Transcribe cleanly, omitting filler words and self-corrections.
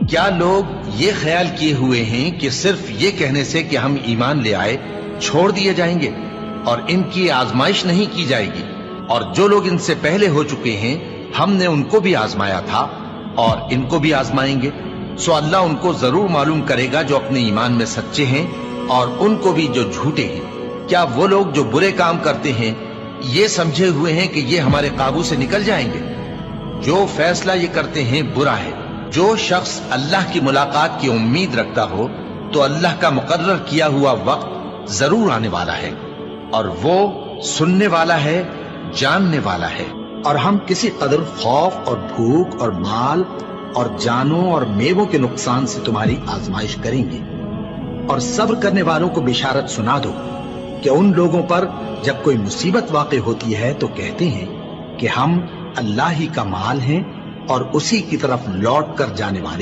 क्या लोग ये ख्याल किए हुए हैं कि सिर्फ ये कहने से कि हम ईमान ले आए छोड़ दिए जाएंगे और इनकी आजमाइश नहीं की जाएगी? और जो लोग इनसे पहले हो चुके हैं हमने उनको भी आजमाया था और इनको भी आजमाएंगे। सो अल्लाह उनको जरूर मालूम करेगा जो अपने ईमान में सच्चे हैं और उनको भी जो झूठे हैं। क्या वो लोग जो बुरे काम करते हैं ये समझे हुए हैं कि ये हमारे काबू से निकल जाएंगे? जो फैसला ये करते हैं बुरा है। जो शख्स अल्लाह की मुलाकात की उम्मीद रखता हो तो अल्लाह का मुकर्रर किया हुआ वक्त जरूर आने वाला है और वो सुनने वाला है, जानने वाला है। और हम किसी कदर खौफ और भूख और माल और जानों और मेवों के नुकसान से तुम्हारी आजमाइश करेंगे। और सब्र करने वालों को बिशारत सुना दो कि उन लोगों पर जब कोई मुसीबत वाक़ई होती है तो कहते हैं कि हम अल्लाह ही का माल हैं और उसी की तरफ लौट कर जाने वाले।